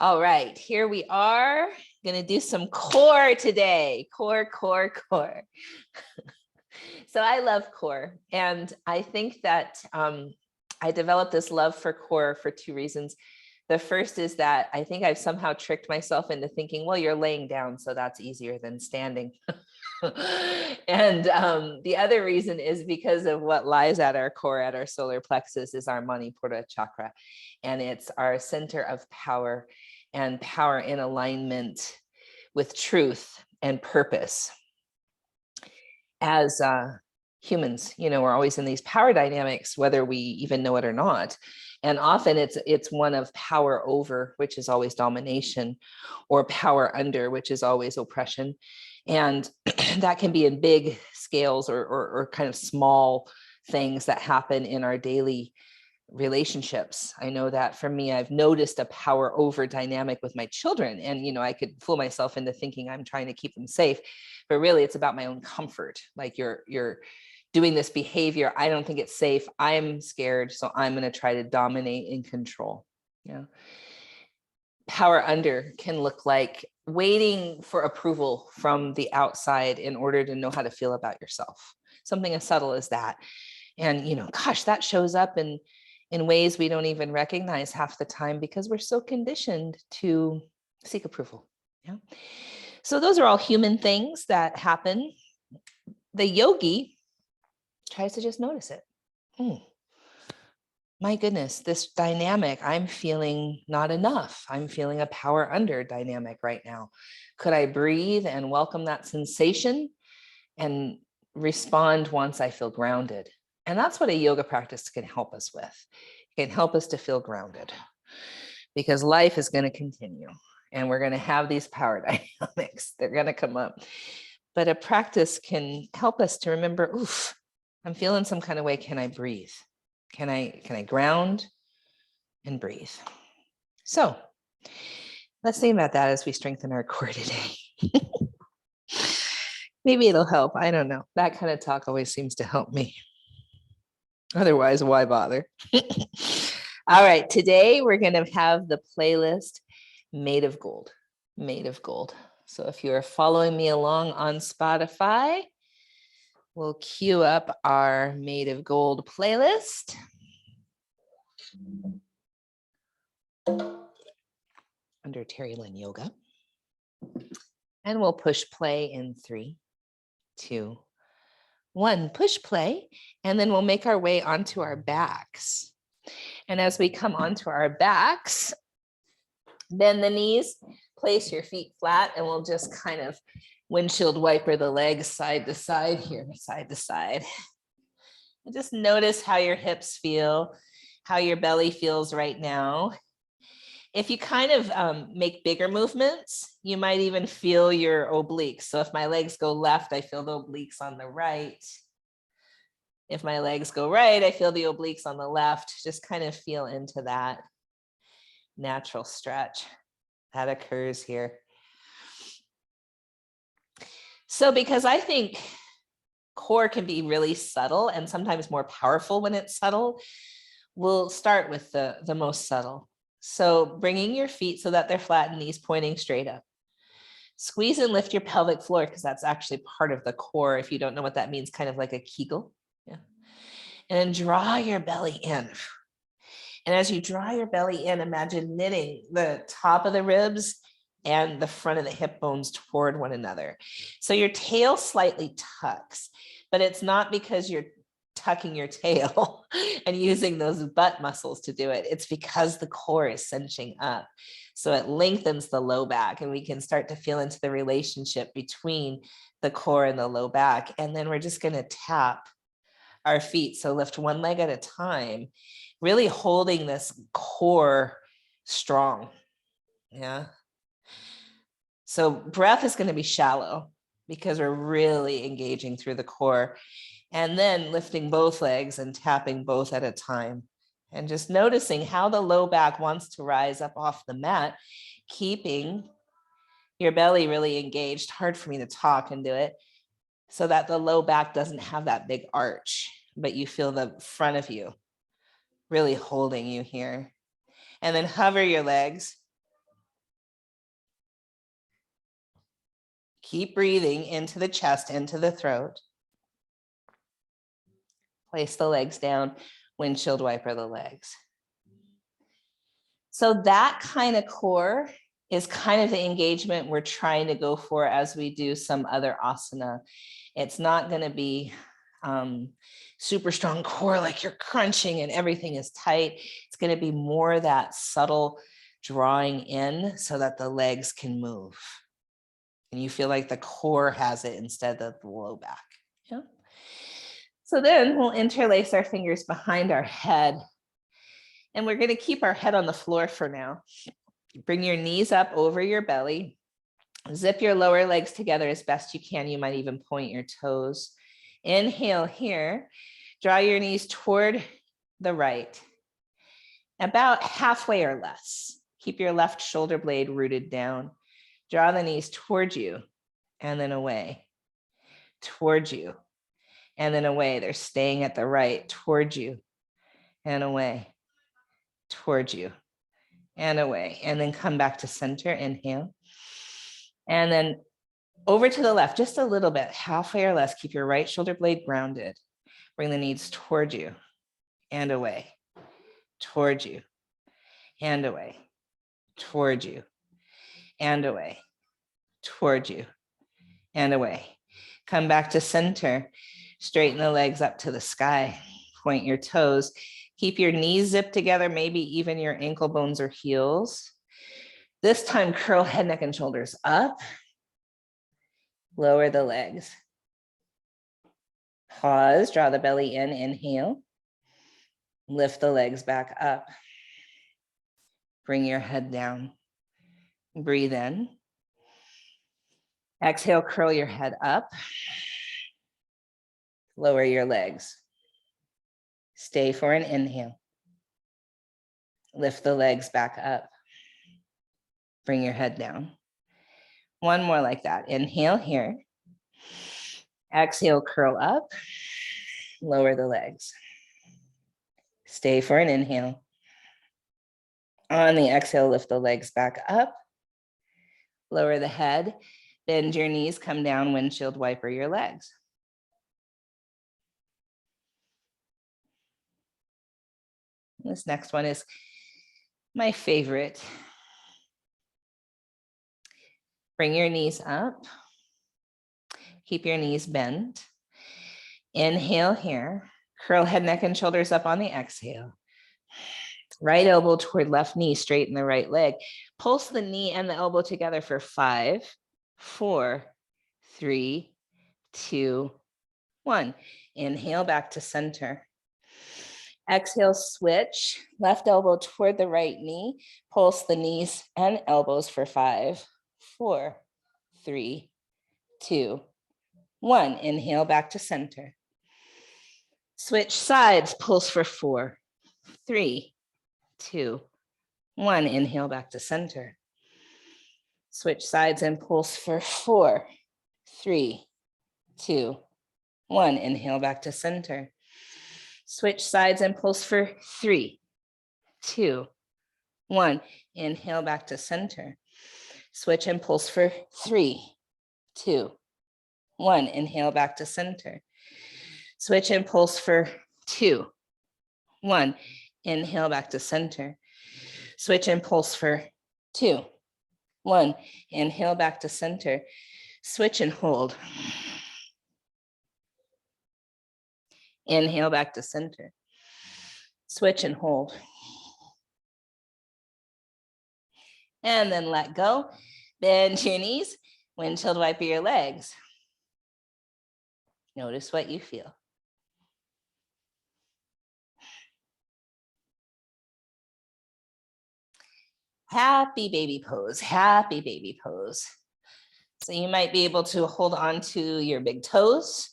All right, here we are. Going to do some core today. Core. So I love core. And I think that I developed this love for core for two reasons. The first is that I think I've somehow tricked myself into thinking, well, you're laying down, so that's easier than standing. And the other reason is because of what lies at our core, at our solar plexus, is our Manipura chakra. And it's our center of power, and power in alignment with truth and purpose. As humans, we're always in these power dynamics, whether we even know it or not. And often it's one of power over, which is always domination, or power under, which is always oppression. And that can be in big scales or kind of small things that happen in our daily relationships. I know that for me, I've noticed a power over dynamic with my children. And, I could fool myself into thinking I'm trying to keep them safe, but really it's about my own comfort. Like you're doing this behavior. I don't think it's safe. I'm scared. So I'm going to try to dominate and control. Power under can look like waiting for approval from the outside in order to know how to feel about yourself. Something as subtle as that. And, gosh, that shows up in ways we don't even recognize half the time because we're so conditioned to seek approval. So those are all human things that happen. The yogi tries to just notice it. My goodness, this dynamic, I'm feeling not enough. I'm feeling a power under dynamic right now. Could I breathe and welcome that sensation and respond once I feel grounded? And that's what a yoga practice can help us with. It can help us to feel grounded because life is going to continue and we're going to have these power dynamics. They're going to come up. But a practice can help us to remember, oof, I'm feeling some kind of way. Can I breathe? Can I ground and breathe? So let's think about that as we strengthen our core today. Maybe it'll help. I don't know. That kind of talk always seems to help me. Otherwise, why bother? All right, today we're going to have the playlist Made of Gold. Made of Gold. So if you are following me along on Spotify, we'll queue up our Made of Gold playlist. Under Terry Lynn Yoga. And we'll push play in 3, 2, 1. Push play, and then we'll make our way onto our backs. And as we come onto our backs, bend the knees, place your feet flat, and we'll just kind of windshield wiper the legs side to side here, side to side. And just notice how your hips feel, how your belly feels right now. If you kind of make bigger movements, you might even feel your obliques. So if my legs go left, I feel the obliques on the right. If my legs go right, I feel the obliques on the left. Just kind of feel into that natural stretch that occurs here. So because I think core can be really subtle and sometimes more powerful when it's subtle, we'll start with the most subtle. So bringing your feet so that they're flat and knees pointing straight up. Squeeze and lift your pelvic floor because that's actually part of the core. If you don't know what that means, kind of like a Kegel. Yeah. And then draw your belly in. And as you draw your belly in, imagine knitting the top of the ribs and the front of the hip bones toward one another. So your tail slightly tucks, but it's not because you're tucking your tail and using those butt muscles to do it. It's because the core is cinching up. So it lengthens the low back, and we can start to feel into the relationship between the core and the low back. And then we're just going to tap our feet. So lift one leg at a time, really holding this core strong. Yeah. So breath is going to be shallow because we're really engaging through the core. And then lifting both legs and tapping both at a time. And just noticing how the low back wants to rise up off the mat, keeping your belly really engaged. Hard for me to talk and do it. So that the low back doesn't have that big arch, but you feel the front of you really holding you here. And then hover your legs Keep breathing into the chest, into the throat. Place the legs down, windshield wiper the legs. So that kind of core is kind of the engagement we're trying to go for as we do some other asana. It's not going to be super strong core like you're crunching and everything is tight. It's going to be more that subtle drawing in so that the legs can move. And you feel like the core has it instead of the low back. Yeah. So then we'll interlace our fingers behind our head. And we're going to keep our head on the floor for now. Bring your knees up over your belly. Zip your lower legs together as best you can. You might even point your toes. Inhale here. Draw your knees toward the right, about halfway or less. Keep your left shoulder blade rooted down. Draw the knees towards you and then away, towards you and then away. They're staying at the right, towards you and away, towards you and away. And then come back to center, inhale. And then over to the left, just a little bit, halfway or less. Keep your right shoulder blade grounded. Bring the knees towards you and away, towards you and away, towards you and away, towards you and away. Come back to center. Straighten the legs up to the sky. Point your toes. Keep your knees zipped together, maybe even your ankle bones or heels. This time, curl head, neck, and shoulders up. Lower the legs. Pause, draw the belly in, inhale. Lift the legs back up. Bring your head down. Breathe in. Exhale, curl your head up. Lower your legs. Stay for an inhale. Lift the legs back up. Bring your head down. One more like that. Inhale here. Exhale, curl up. Lower the legs. Stay for an inhale. On the exhale, lift the legs back up. Lower the head. Bend your knees, come down, windshield wiper your legs. This next one is my favorite. Bring your knees up. Keep your knees bent. Inhale here. Curl head, neck, and shoulders up on the exhale. Right elbow toward left knee, straighten the right leg. Pulse the knee and the elbow together for 5, 4, 3, 2, 1. Inhale back to center. Exhale, switch. Left elbow toward the right knee. Pulse the knees and elbows for 5, 4, 3, 2, 1. Inhale back to center. Switch sides, pulse for 4, 3, 2, 1. Inhale back to center. Switch sides and pulse for 4, 3, 2, 1. Inhale back to center. Switch sides and pulse for 3, 2, 1. Inhale back to center. Switch and pulse for 3, 2, 1. Inhale back to center. Switch and pulse for 2, 1. Inhale back to center. Switch and pulse for 2, 1. Inhale back to center. Switch and hold. Inhale back to center. Switch and hold. And then let go. Bend your knees. Windshield wiper your legs. Notice what you feel. Happy baby pose, happy baby pose. So you might be able to hold on to your big toes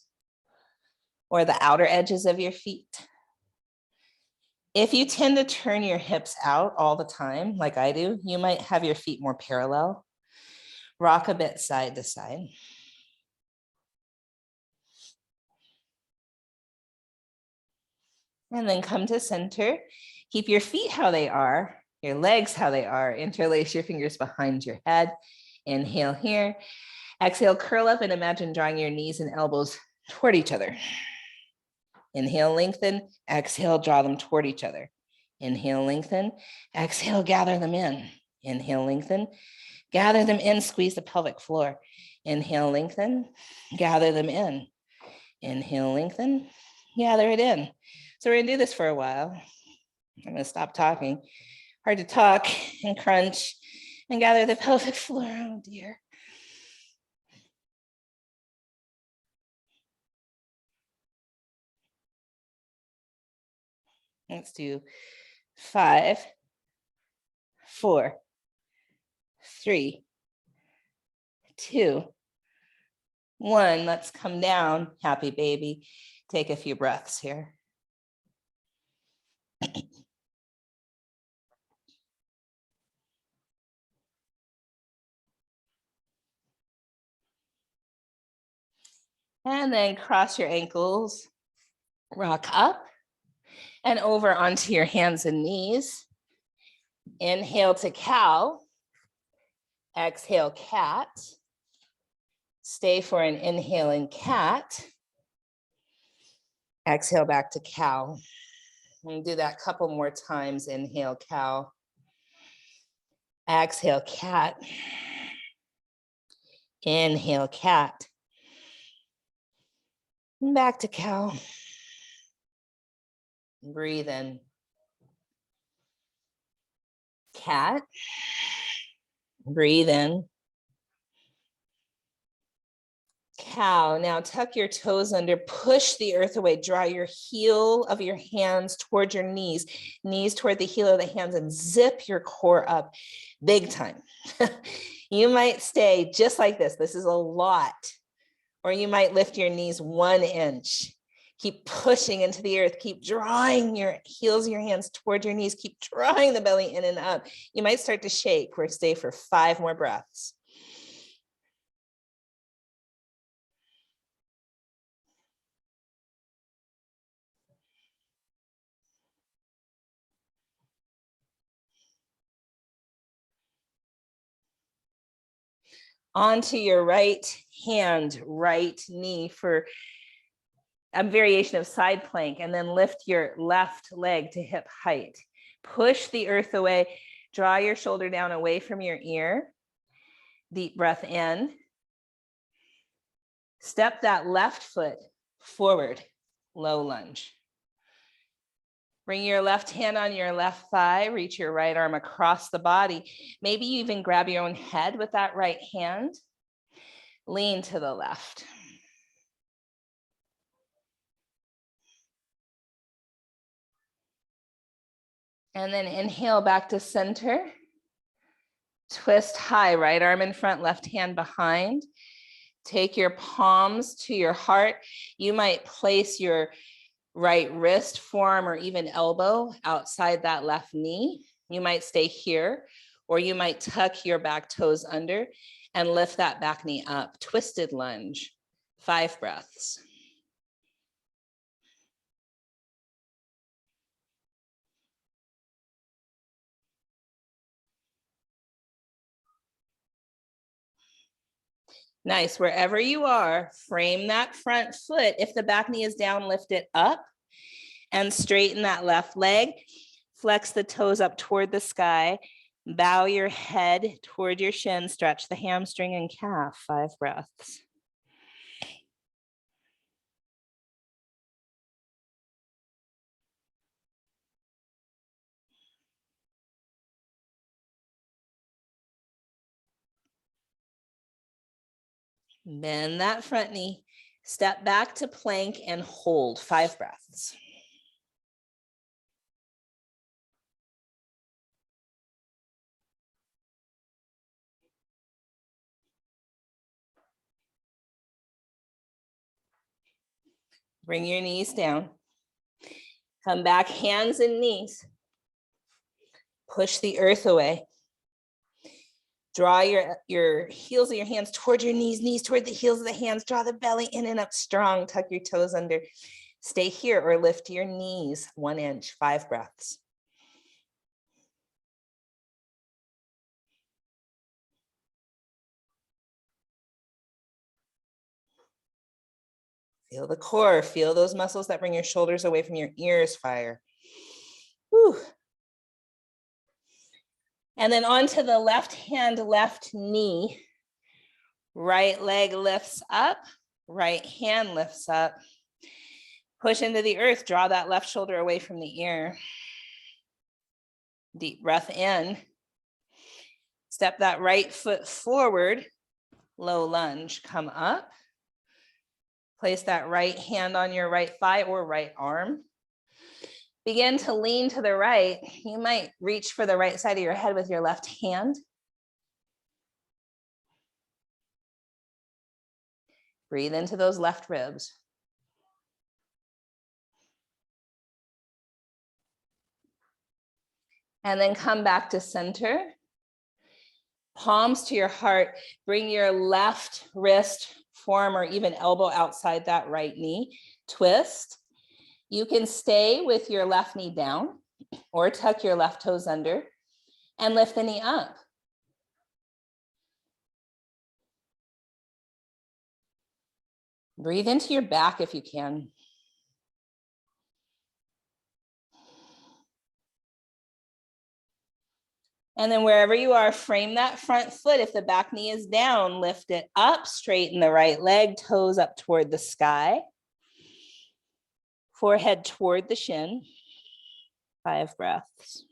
or the outer edges of your feet. If you tend to turn your hips out all the time, like I do, you might have your feet more parallel. Rock a bit side to side. And then come to center. Keep your feet how they are, your legs how they are. Interlace your fingers behind your head. Inhale here. Exhale, curl up and imagine drawing your knees and elbows toward each other. Inhale, lengthen. Exhale, draw them toward each other. Inhale, lengthen. Exhale, gather them in. Inhale, lengthen. Gather them in, squeeze the pelvic floor. Inhale, lengthen. Gather them in. Inhale, lengthen. Gather it in. So we're gonna do this for a while. I'm gonna stop talking. Hard to talk and crunch and gather the pelvic floor. Oh dear. Let's do 5, 4, 3, 2, 1. Let's come down. Happy baby. Take a few breaths here. And then cross your ankles, rock up and over onto your hands and knees. Inhale to cow. Exhale, cat. Stay for an inhaling cat. Exhale back to cow. And do that a couple more times. Inhale, cow. Exhale, cat. Inhale, cat. And back to cow. Breathe in. Cat. Breathe in. Cow. Now tuck your toes under, push the earth away, draw your heel of your hands toward your knees toward the heel of the hands, and zip your core up big time. You might stay just like this. This is a lot. Or you might lift your knees 1 inch. Keep pushing into the earth. Keep drawing your heels of your hands toward your knees. Keep drawing the belly in and up. You might start to shake. We're stay for 5 more breaths. Onto your right hand, right knee for a variation of side plank, and then lift your left leg to hip height. Push the earth away, draw your shoulder down away from your ear. Deep breath in. Step that left foot forward, low lunge. Bring your left hand on your left thigh, reach your right arm across the body. Maybe you even grab your own head with that right hand. Lean to the left. And then inhale back to center. Twist high, right arm in front, left hand behind. Take your palms to your heart. You might place your right wrist, forearm, or even elbow outside that left knee. You might stay here, or you might tuck your back toes under and lift that back knee up. Twisted lunge, 5 breaths. Nice, wherever you are, frame that front foot. If the back knee is down, lift it up and straighten that left leg. Flex the toes up toward the sky. Bow your head toward your shin, stretch the hamstring and calf, 5 breaths. Bend that front knee, step back to plank and hold, 5 breaths. Bring your knees down. Come back, hands and knees. Push the earth away. Draw your heels of your hands toward your knees toward the heels of the hands. Draw the belly in and up strong. Tuck your toes under. Stay here or lift your knees 1 inch, 5 breaths. Feel the core, feel those muscles that bring your shoulders away from your ears fire. Whew. And then onto the left hand, left knee. Right leg lifts up, right hand lifts up. Push into the earth, draw that left shoulder away from the ear. Deep breath in. Step that right foot forward, low lunge, come up. Place that right hand on your right thigh or right arm. Begin to lean to the right. You might reach for the right side of your head with your left hand. Breathe into those left ribs. And then come back to center. Palms to your heart. Bring your left wrist, forearm, or even elbow outside that right knee. Twist. You can stay with your left knee down or tuck your left toes under and lift the knee up. Breathe into your back if you can. And then wherever you are, frame that front foot. If the back knee is down, lift it up, straighten the right leg, toes up toward the sky. Forehead toward the shin. 5 breaths.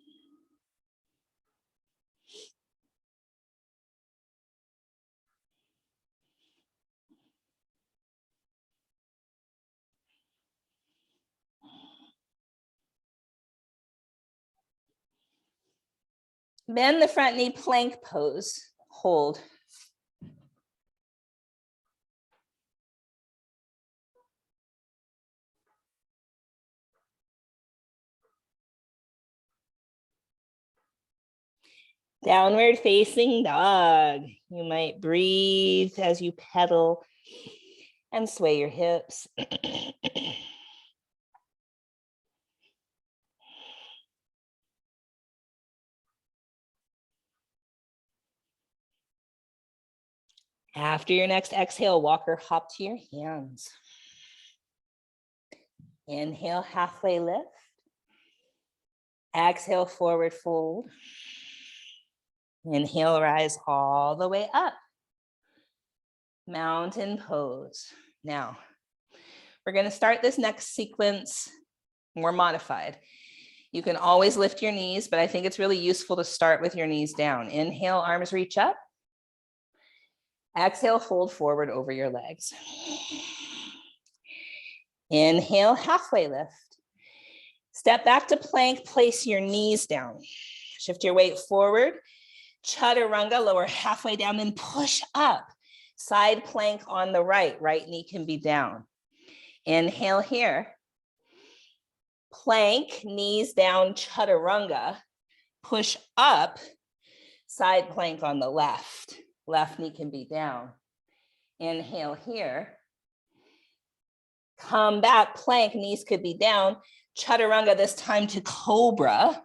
Bend the front knee, plank pose, hold. Downward facing dog. You might breathe as you pedal and sway your hips. After your next exhale, walk or hop to your hands. Inhale, halfway lift. Exhale, forward fold. Inhale, rise all the way up. Mountain pose. Now, we're going to start this next sequence more modified. You can always lift your knees, but I think it's really useful to start with your knees down. Inhale, arms reach up. Exhale, fold forward over your legs. Inhale, halfway lift. Step back to plank, place your knees down. Shift your weight forward. Chaturanga, lower halfway down, then push up. Side plank on the right. Right knee can be down. Inhale here. Plank, knees down, chaturanga. Push up. Side plank on the left. Left knee can be down. Inhale here. Come back, plank, knees could be down. Chaturanga, this time to cobra.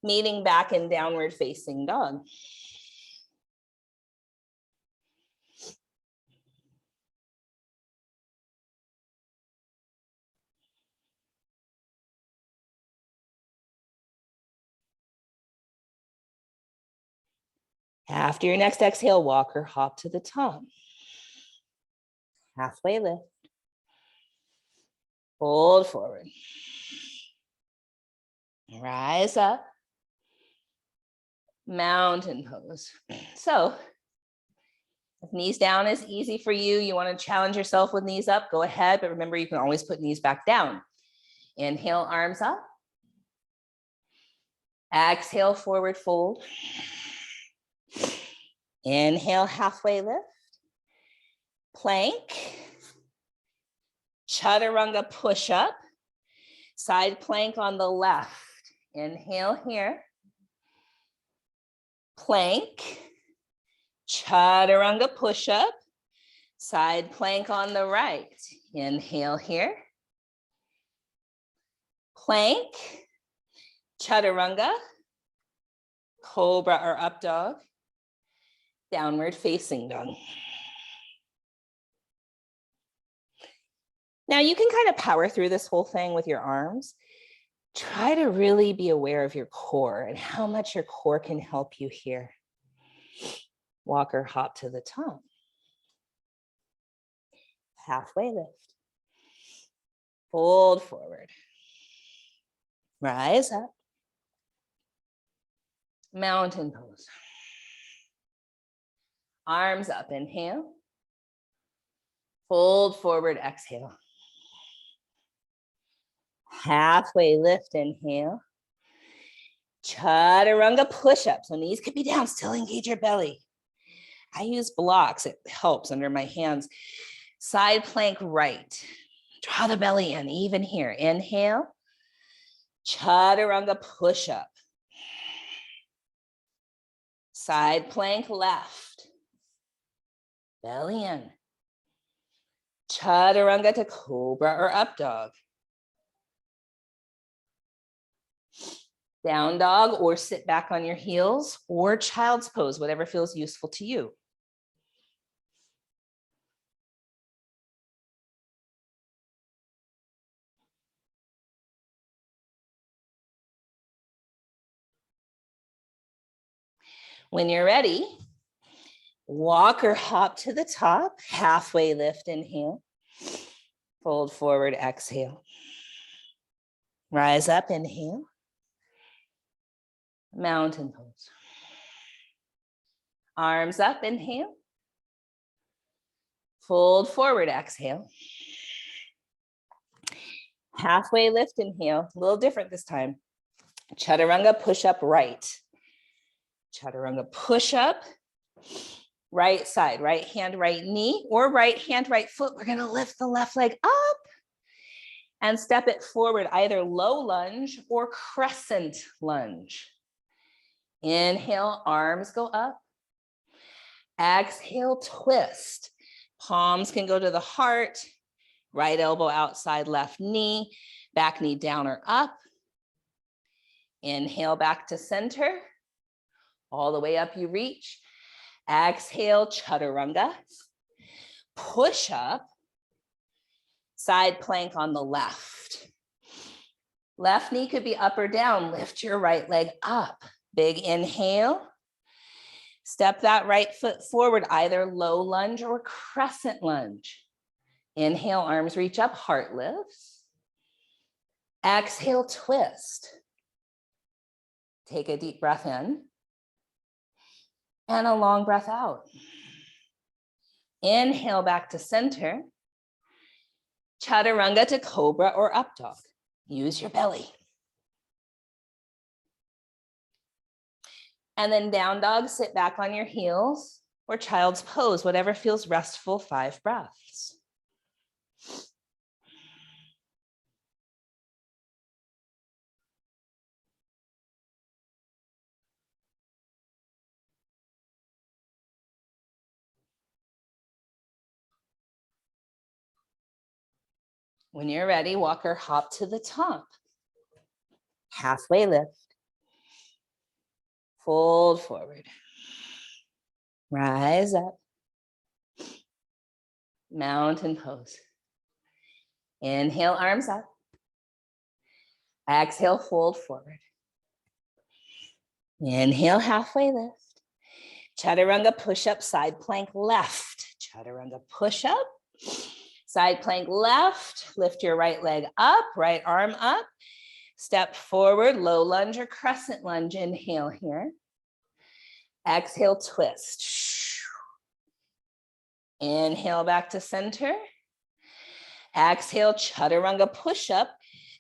Meeting back in downward facing dog. After your next exhale, walk or hop to the top. Halfway lift. Fold forward. Rise up. Mountain pose. So, if knees down is easy for you, you want to challenge yourself with knees up, go ahead. But remember, you can always put knees back down. Inhale, arms up. Exhale, forward fold. Inhale, halfway lift. Plank. Chaturanga push up. Side plank on the left. Inhale here. Plank. Chaturanga push up. Side plank on the right. Inhale here. Plank. Chaturanga. Cobra or up dog. Downward facing dog. Now you can kind of power through this whole thing with your arms. Try to really be aware of your core and how much your core can help you here. Walk or hop to the top. Halfway lift. Fold forward. Rise up. Mountain pose. Arms up, inhale. Fold forward, exhale. Halfway lift, inhale. Chaturanga push-up. So knees could be down, still engage your belly. I use blocks, it helps under my hands. Side plank right. Draw the belly in, even here. Inhale. Chaturanga push-up. Side plank left. Belly in. Chaturanga to cobra or up dog. Down dog or sit back on your heels or child's pose, whatever feels useful to you. When you're ready, walk or hop to the top, halfway lift, inhale. Fold forward, exhale. Rise up, inhale. Mountain pose. Arms up, inhale. Fold forward, exhale. Halfway lift, inhale. A little different this time. Chaturanga push-up right. Chaturanga push-up. Right side, right hand, right knee, or right hand, right foot. We're gonna lift the left leg up and step it forward, either low lunge or crescent lunge. Inhale, arms go up. Exhale, twist. Palms can go to the heart. Right elbow outside left knee. Back knee down or up. Inhale back to center. All the way up you reach. Exhale, chaturanga. Push up. Side plank on the left. Left knee could be up or down. Lift your right leg up. Big inhale. Step that right foot forward, either low lunge or crescent lunge. Inhale, arms reach up, heart lifts. Exhale, twist. Take a deep breath in. And a long breath out. Inhale back to center. Chaturanga to cobra or up dog. Use your belly. And then down dog, sit back on your heels or child's pose, whatever feels restful, 5 breaths. When you're ready, walk or hop to the top. Halfway lift. Fold forward. Rise up. Mountain pose. Inhale, arms up. Exhale, fold forward. Inhale, halfway lift. Chaturanga push-up, side plank left. Chaturanga push-up. Side plank left, lift your right leg up, right arm up. Step forward, low lunge or crescent lunge. Inhale here. Exhale, twist. Inhale back to center. Exhale, chaturanga push-up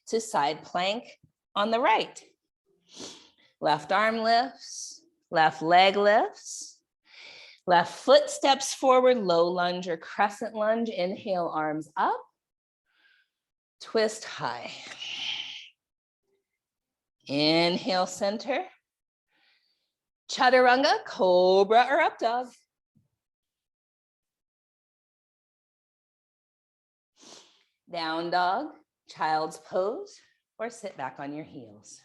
to side plank on the right. Left arm lifts, left leg lifts. Left foot steps forward, low lunge or crescent lunge. Inhale, arms up. Twist high. Inhale, center. Chaturanga, cobra or up dog. Down dog, child's pose, or sit back on your heels.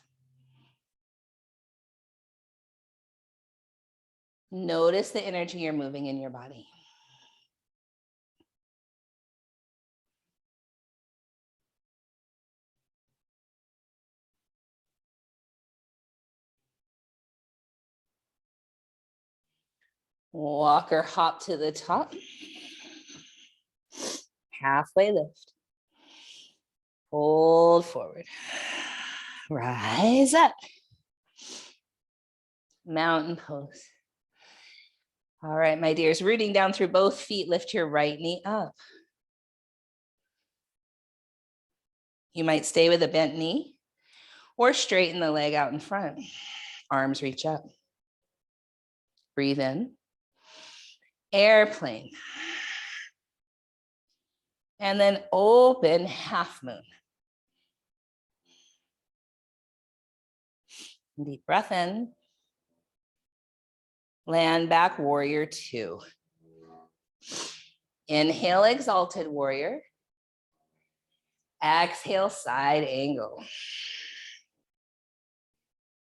Notice the energy you're moving in your body. Walk or hop to the top. Halfway lift. Fold forward. Rise up. Mountain pose. All right, my dears, rooting down through both feet, lift your right knee up. You might stay with a bent knee or straighten the leg out in front. Arms reach up. Breathe in. Airplane. And then open half moon. Deep breath in. Land back, warrior two. Inhale, exalted warrior. Exhale, side angle.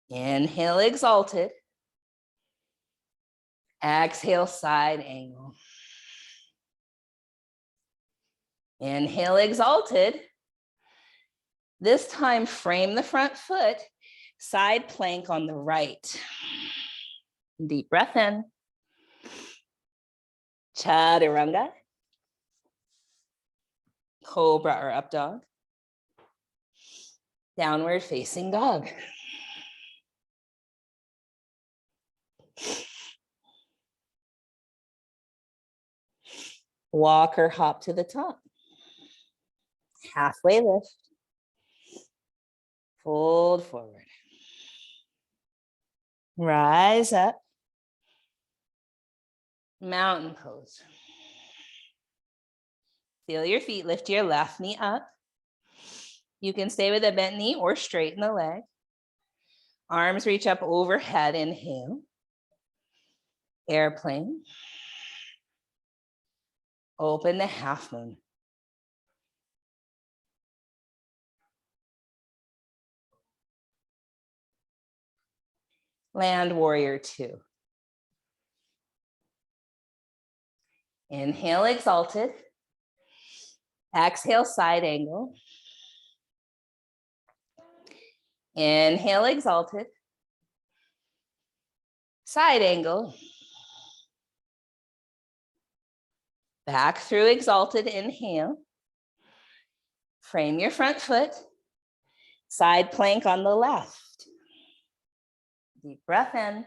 Inhale, exalted. Exhale, side angle. Inhale, exalted. This time, frame the front foot, side plank on the right. Deep breath in. Chaturanga. Cobra or up dog. Downward facing dog. Walk or hop to the top. Halfway lift. Fold forward. Rise up. Mountain pose. Feel your feet, lift your left knee up. You can stay with a bent knee or straighten the leg. Arms reach up overhead, inhale. Airplane. Open the half moon. Land warrior two. Inhale, exalted. Exhale, side angle. Inhale, exalted. Side angle. Back through exalted, inhale. Frame your front foot. Side plank on the left. Deep breath in.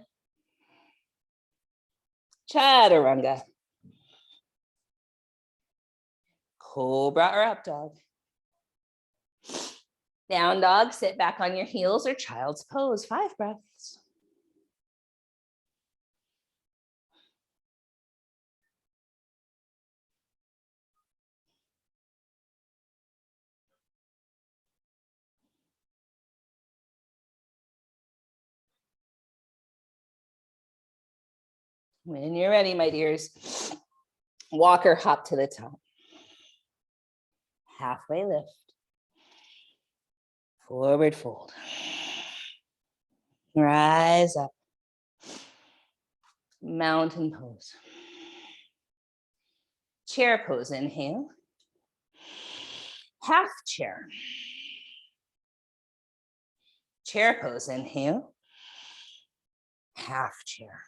Chaturanga. Cobra or up dog. Down dog, sit back on your heels or child's pose. 5 breaths. When you're ready, my dears, walk or hop to the top. Halfway lift. Forward fold. Rise up. Mountain pose. Chair pose, inhale. Half chair. Chair pose, inhale. Half chair.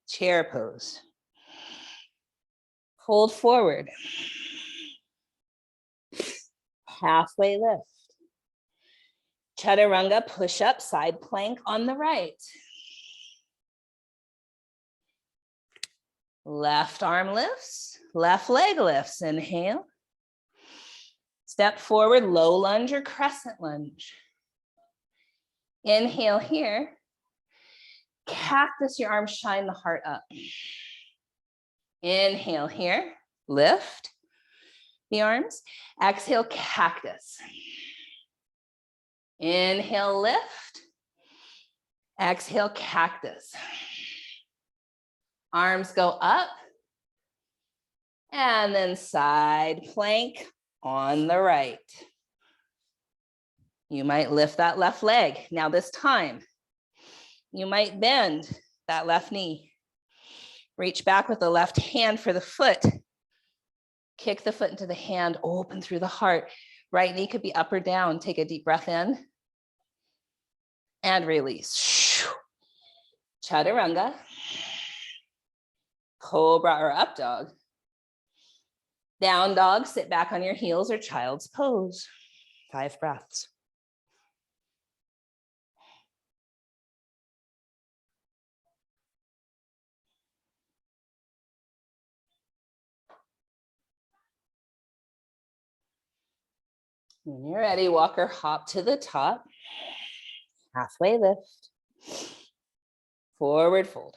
Chair pose. Fold forward. Halfway lift. Chaturanga, push up, side plank on the right. Left arm lifts, left leg lifts, inhale. Step forward, low lunge or crescent lunge. Inhale here. Cactus, your arms shine the heart up. Inhale here, lift the arms. Exhale, cactus. Inhale, lift. Exhale, cactus. Arms go up. And then side plank on the right. You might lift that left leg. Now this time, you might bend that left knee. Reach back with the left hand for the foot. Kick the foot into the hand, open through the heart. Right knee could be up or down. Take a deep breath in and release. Chaturanga, cobra or up dog. Down dog, sit back on your heels or child's pose. 5 breaths. When you're ready, walk or hop to the top. Halfway lift. Forward fold.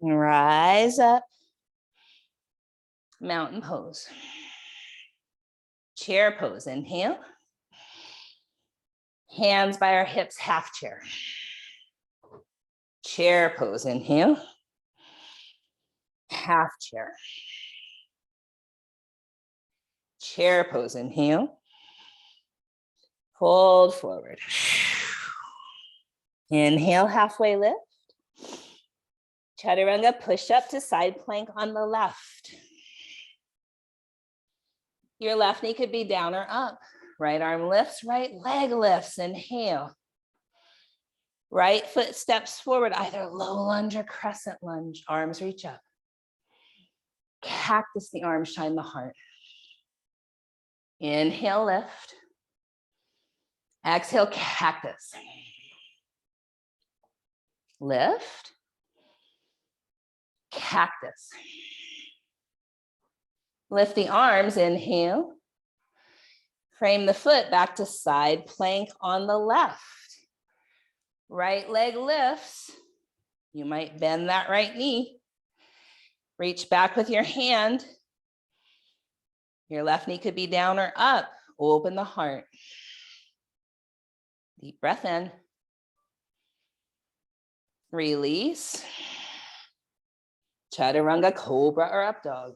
Rise up. Mountain pose. Chair pose, inhale. Hands by our hips, half chair. Chair pose, inhale. Half chair. Chair pose, inhale. Fold forward. Inhale, halfway lift. Chaturanga, push up to side plank on the left. Your left knee could be down or up. Right arm lifts, right leg lifts, inhale. Right foot steps forward, either low lunge or crescent lunge. Arms reach up. Cactus the arms, shine the heart. Inhale, lift. Exhale, cactus. Lift. Cactus. Lift the arms, inhale. Frame the foot back to side plank on the left. Right leg lifts. You might bend that right knee. Reach back with your hand. Your left knee could be down or up. Open the heart. Deep breath in. Release. Chaturanga, cobra or up dog.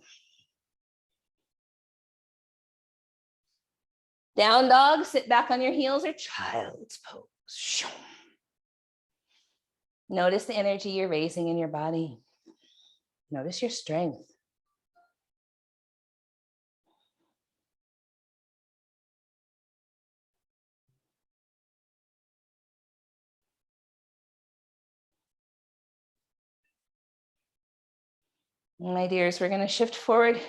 Down dog, sit back on your heels or child's pose. Notice the energy you're raising in your body. Notice your strength. My dears, we're going to shift forward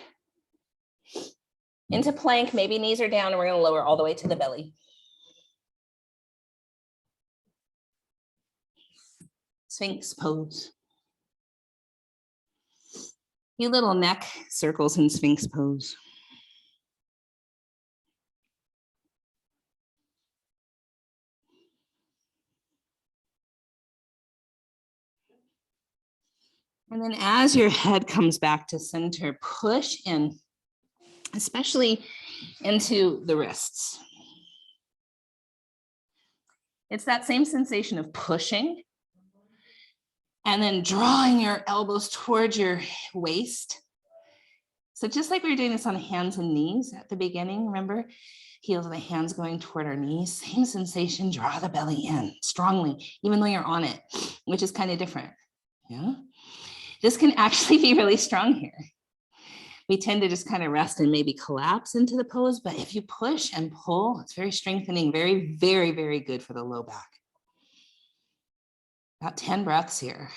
into plank. Maybe knees are down and we're going to lower all the way to the belly. Sphinx pose. You little neck circles in Sphinx pose. And then as your head comes back to center, push in, especially into the wrists. It's that same sensation of pushing and then drawing your elbows towards your waist. So just like we were doing this on hands and knees at the beginning, remember? Heels of the hands going toward our knees, same sensation, draw the belly in strongly, even though you're on it, which is kind of different, yeah? This can actually be really strong here. We tend to just kind of rest and maybe collapse into the pose, but if you push and pull, it's very strengthening, very, very, very good for the low back. About 10 breaths here.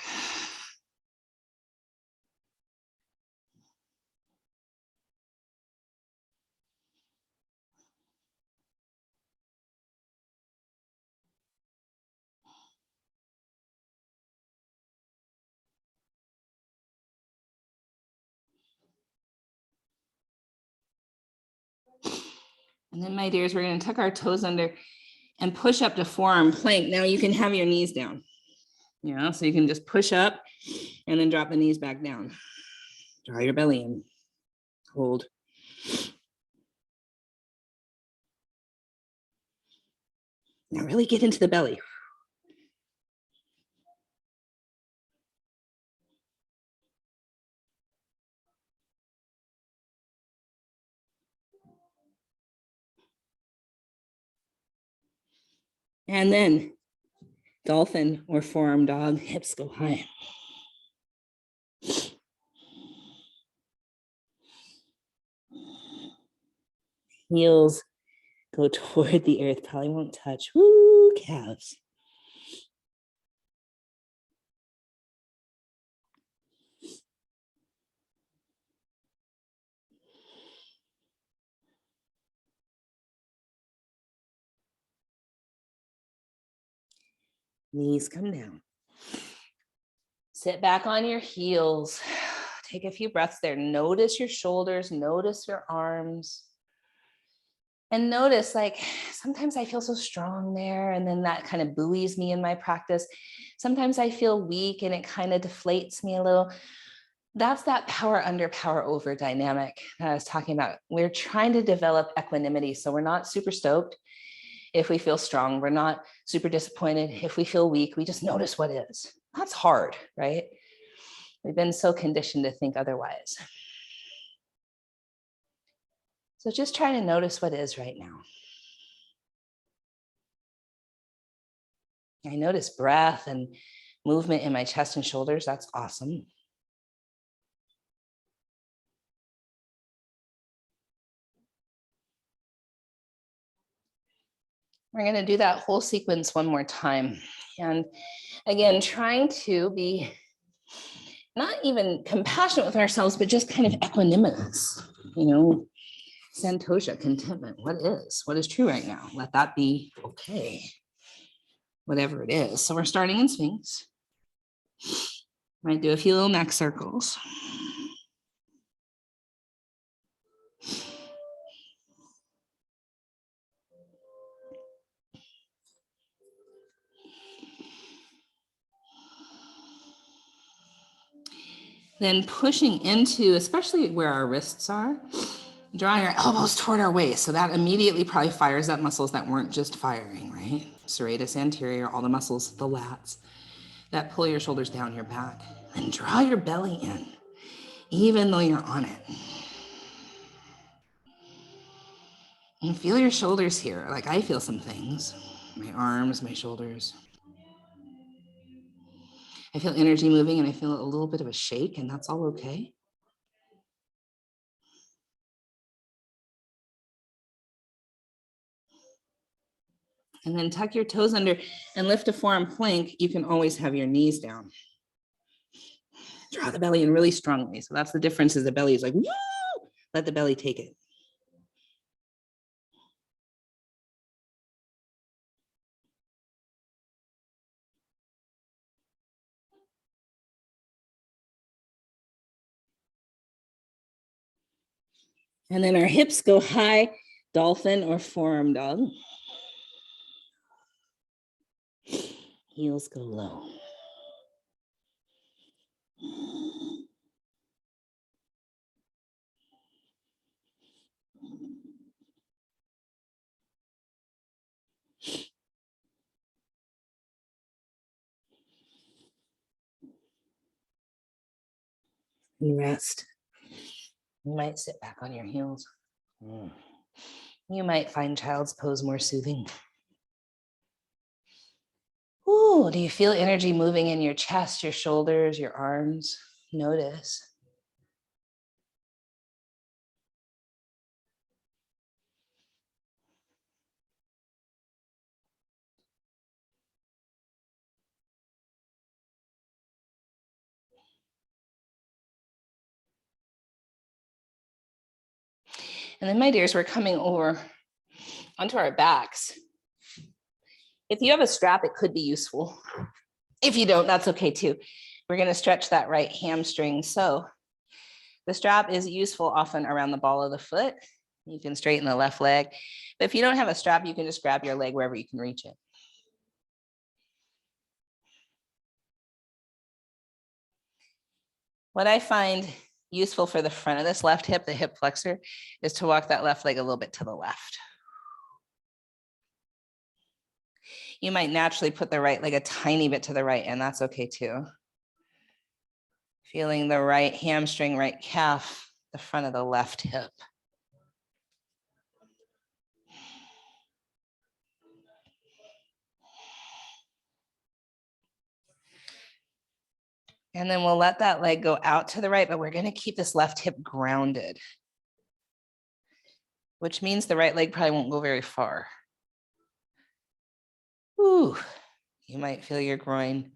And then, my dears, we're going to tuck our toes under and push up to forearm plank. Now you can have your knees down. Yeah, so you can just push up and then drop the knees back down. Draw your belly in. Hold. Now really get into the belly. And then dolphin or forearm dog, hips go high. Heels go toward the earth, probably won't touch. Woo, calves. Knees come down. Sit back on your heels. Take a few breaths there. Notice your shoulders, notice your arms. And notice, like, sometimes I feel so strong there, and then that kind of buoys me in my practice. Sometimes I feel weak and it kind of deflates me a little. That's that power under, power over dynamic that I was talking about. We're trying to develop equanimity. So we're not super stoked if we feel strong. We're not super disappointed if we feel weak. We just notice what is. That's hard, right? We've been so conditioned to think otherwise. So just try to notice what is right now. I notice breath and movement in my chest and shoulders. That's awesome. We're going to do that whole sequence one more time. And again, trying to be not even compassionate with ourselves, but just kind of equanimous, santosha, contentment. What is true right now? Let that be okay, whatever it is. So we're starting in Sphinx. Might do a few little neck circles. Then pushing into, especially where our wrists are, drawing our elbows toward our waist. So that immediately probably fires up muscles that weren't just firing, right? Serratus anterior, all the muscles, the lats, that pull your shoulders down your back. And draw your belly in, even though you're on it. And feel your shoulders here. Like I feel some things, my arms, my shoulders. I feel energy moving and I feel a little bit of a shake, and that's all okay. And then tuck your toes under and lift a forearm plank. You can always have your knees down. Draw the belly in really strongly. So that's the difference, is the belly is like, woo! Let the belly take it. And then our hips go high, dolphin or forearm dog. Heels go low. And rest. You might sit back on your heels. You might find child's pose more soothing. Ooh, do you feel energy moving in your chest, your shoulders, your arms? Notice. And then, my dears, we're coming over onto our backs. If you have a strap, it could be useful. If you don't, that's okay too. We're going to stretch that right hamstring. So the strap is useful often around the ball of the foot. You can straighten the left leg. But if you don't have a strap, you can just grab your leg wherever you can reach it. What I find useful for the front of this left hip, the hip flexor, is to walk that left leg a little bit to the left. You might naturally put the right leg a tiny bit to the right, and that's okay too. Feeling the right hamstring, right calf, the front of the left hip. And then we'll let that leg go out to the right, but we're going to keep this left hip grounded, which means the right leg probably won't go very far. Ooh, you might feel your groin.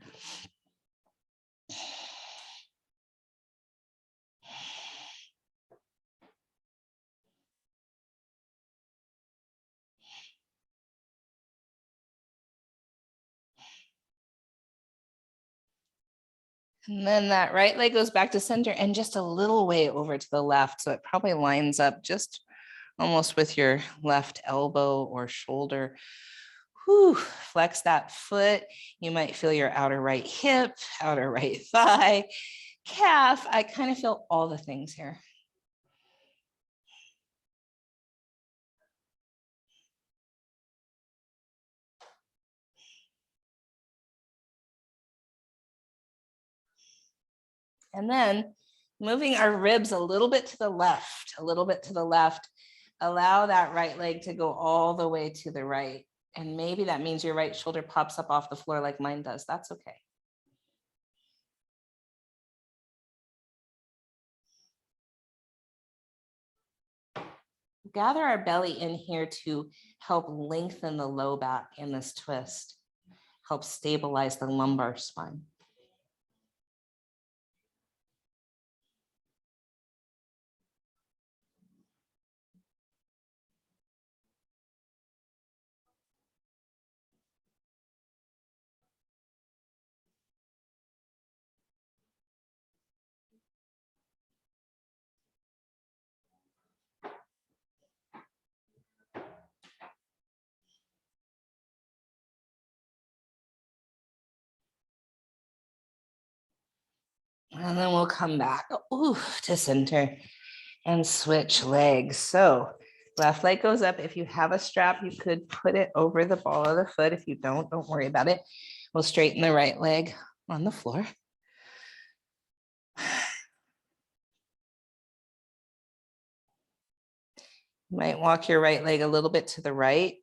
And then that right leg goes back to center and just a little way over to the left. So it probably lines up just almost with your left elbow or shoulder. Whew, flex that foot. You might feel your outer right hip, outer right thigh, calf. I kind of feel all the things here. And then moving our ribs a little bit to the left, a little bit to the left. Allow that right leg to go all the way to the right. And maybe that means your right shoulder pops up off the floor like mine does. That's okay. Gather our belly in here to help lengthen the low back in this twist. Help stabilize the lumbar spine. And then we'll come back to center and switch legs. So left leg goes up. If you have a strap, you could put it over the ball of the foot. If you don't worry about it. We'll straighten the right leg on the floor. You might walk your right leg a little bit to the right.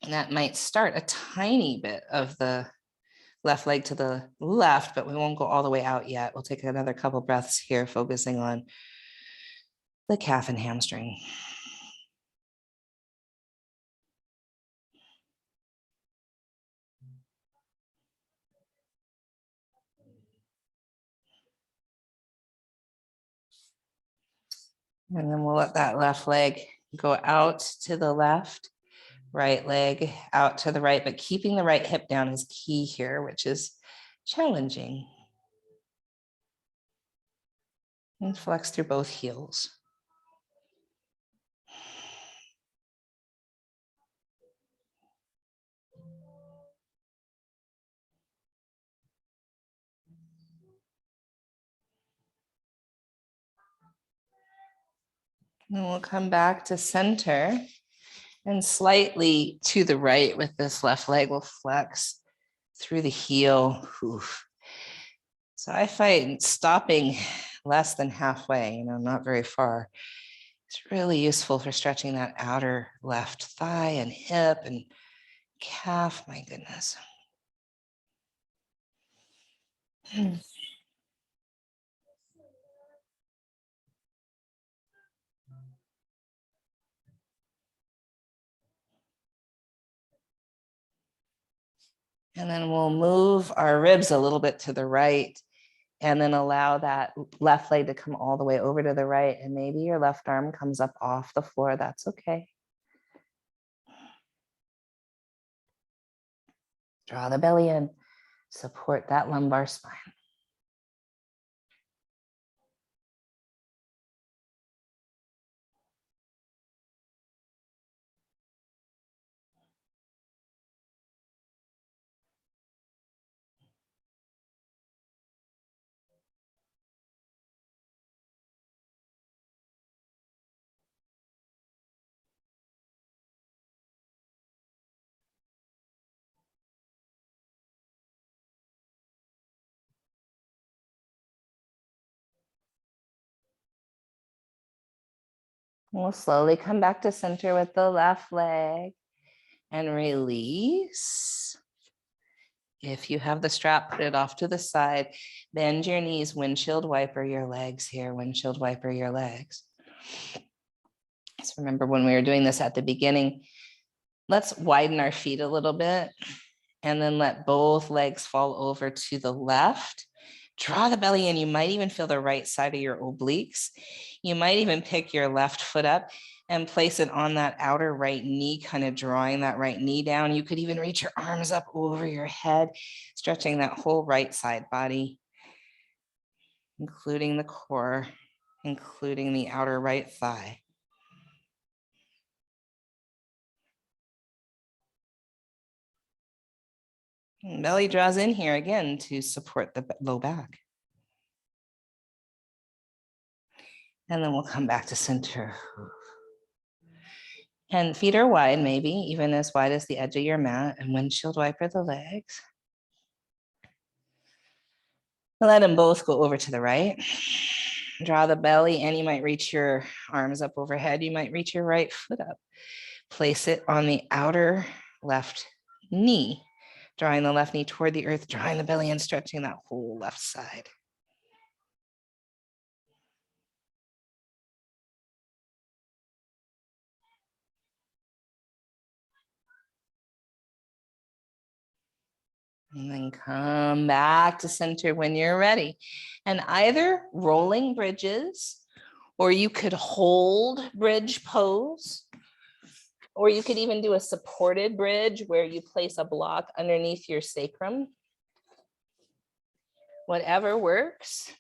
And that might start a tiny bit of the left leg to the left, but we won't go all the way out yet. We'll take another couple breaths here, focusing on the calf and hamstring. And then we'll let that left leg go out to the left, right leg out to the right, but keeping the right hip down is key here, which is challenging. And flex through both heels. And we'll come back to center and slightly to the right with this left leg. We'll flex through the heel. Oof. So I find stopping less than halfway, not very far. It's really useful for stretching that outer left thigh and hip and calf. My goodness. And then we'll move our ribs a little bit to the right and then allow that left leg to come all the way over to the right. And maybe your left arm comes up off the floor. That's okay. Draw the belly in, support that lumbar spine. We'll slowly come back to center with the left leg and release. If you have the strap, put it off to the side. Bend your knees, windshield wiper your legs here, windshield wiper your legs. So remember when we were doing this at the beginning, let's widen our feet a little bit and then let both legs fall over to the left. Draw the belly in. You might even feel the right side of your obliques. You might even pick your left foot up. and place it on that outer right knee, kind of drawing that right knee down. You could even reach your arms up over your head, stretching that whole right side body, including the core, including the outer right thigh. And belly draws in here again to support the low back. And then we'll come back to center. And feet are wide, maybe even as wide as the edge of your mat, and windshield wiper the legs. Let them both go over to the right. Draw the belly, and you might reach your arms up overhead. You might reach your right foot up. Place it on the outer left knee, drawing the left knee toward the earth, drawing the belly and stretching that whole left side. And then come back to center when you're ready. And either rolling bridges, or you could hold bridge pose, or you could even do a supported bridge where you place a block underneath your sacrum. Whatever works.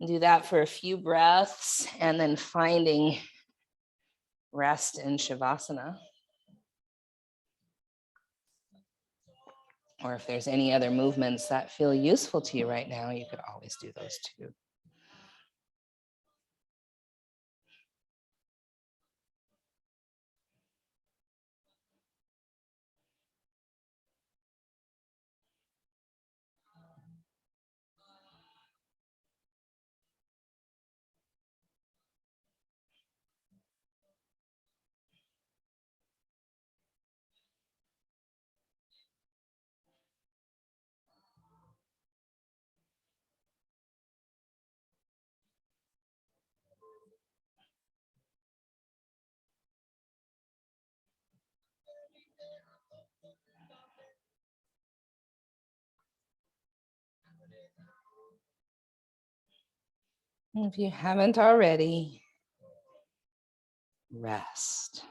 Do that for a few breaths and then finding rest in Shavasana. Or if there's any other movements that feel useful to you right now, you could always do those too. If you haven't already, rest.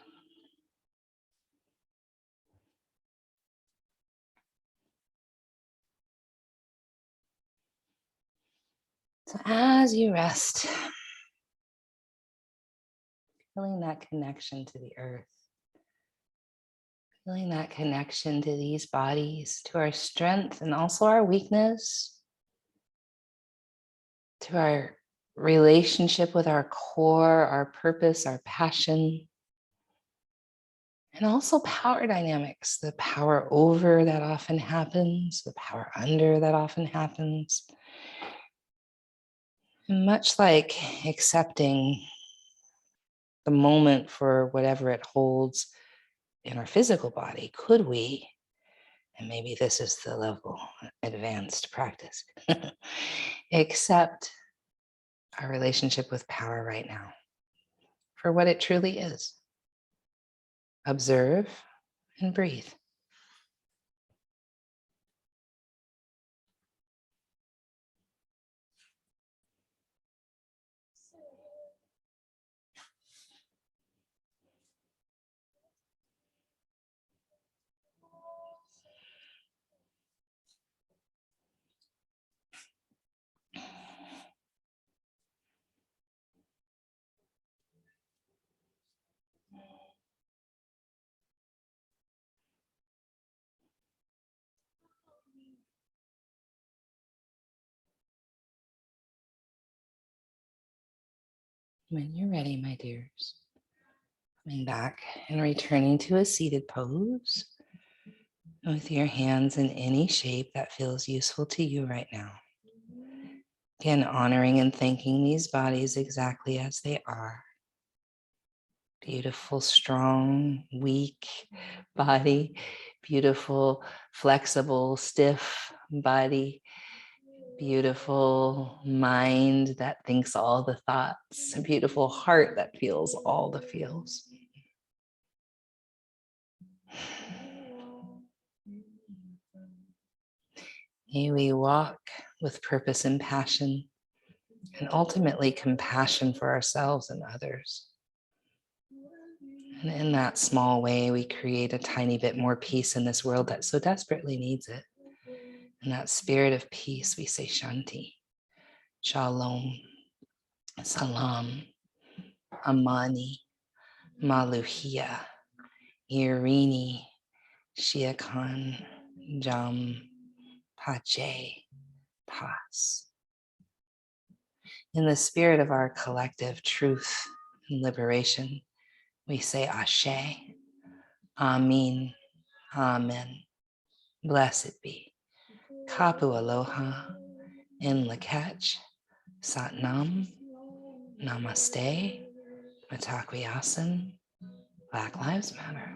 So as you rest, feeling that connection to the earth, feeling that connection to these bodies, to our strength and also our weakness, to our relationship with our core, our purpose, our passion, and also power dynamics, the power over that often happens, the power under that often happens. And much like accepting the moment for whatever it holds in our physical body, could we, and maybe this is the level advanced practice, accept our relationship with power right now for what it truly is. Observe and breathe. When you're ready, my dears, coming back and returning to a seated pose with your hands in any shape that feels useful to you right now. Again, honoring and thanking these bodies exactly as they are. Beautiful, strong, weak body, beautiful, flexible, stiff body, beautiful mind that thinks all the thoughts, a beautiful heart that feels all the feels. May we walk with purpose and passion, and ultimately compassion for ourselves and others. And in that small way, we create a tiny bit more peace in this world that so desperately needs it. In that spirit of peace, we say Shanti, Shalom, Salam, Amani, Maluhia, Irini, Shiakan, Jam, Pache, Pas. In the spirit of our collective truth and liberation, we say Ashe, Amin, Amen. Blessed be. Kapu Aloha, In Lakach, Satnam, Namaste, Mitakuye Oyasin, Black Lives Matter.